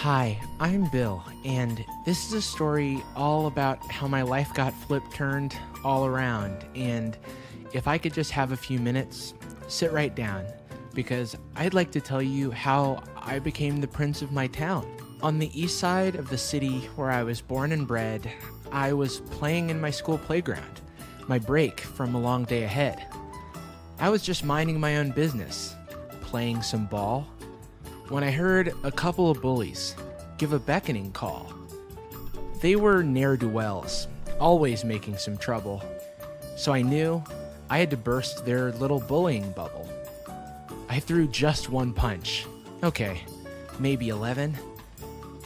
Hi, I'm Bill, and this is a story all about how my life got flip-turned all around. And if I could just have a few minutes, sit right down, because I'd like to tell you how I became the prince of my town. On the east side of the city where I was born and bred, I was playing in my school playground, my break from a long day ahead. I was just minding my own business, playing some ball, when I heard a couple of bullies give a beckoning call. They were ne'er-do-wells, always making some trouble, so I knew I had to burst their little bullying bubble. I threw just one punch. Okay, maybe 11.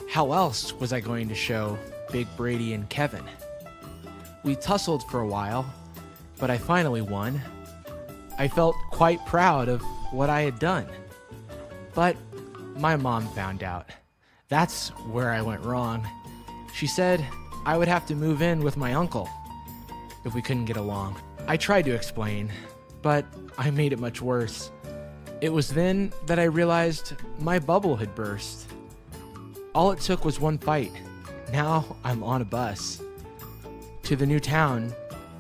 How else was I going to show Big Brady and Kevin? We tussled for a while, but I finally won. I felt quite proud of what I had done. But my mom found out. That's where I went wrong. She said I would have to move in with my uncle if we couldn't get along. I tried to explain, but I made it much worse. It was then that I realized my bubble had burst. All it took was one fight. Now I'm on a bus to the new town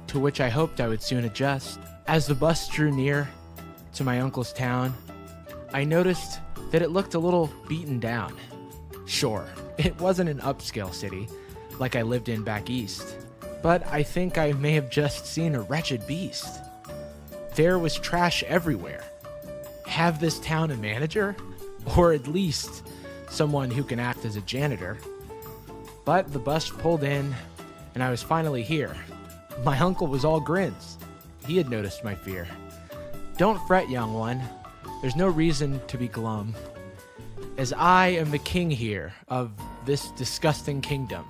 to which I hoped I would soon adjust. As the bus drew near to my uncle's town, I noticed that it looked a little beaten down. Sure, it wasn't an upscale city like I lived in back east, but I think I may have just seen a wretched beast. There was trash everywhere. Have this town a manager? Or at least someone who can act as a janitor. But the bus pulled in, and I was finally here. My uncle was all grins. He had noticed my fear. Don't fret, young one. There's no reason to be glum, as I am the king here of this disgusting kingdom.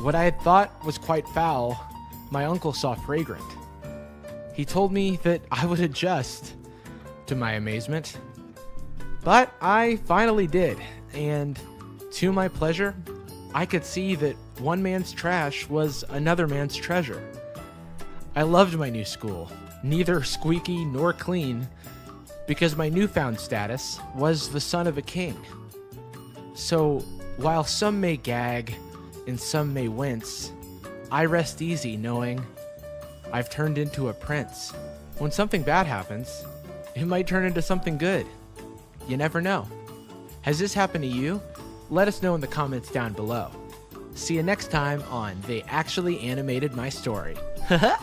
What I had thought was quite foul, my uncle saw fragrant. He told me that I would adjust, to my amazement. But I finally did, and to my pleasure, I could see that one man's trash was another man's treasure. I loved my new school, neither squeaky nor clean, because my newfound status was the son of a king. So, while some may gag and some may wince, I rest easy knowing I've turned into a prince. When something bad happens, it might turn into something good. You never know. Has this happened to you? Let us know in the comments down below. See you next time on They Actually Animated My Story. Haha!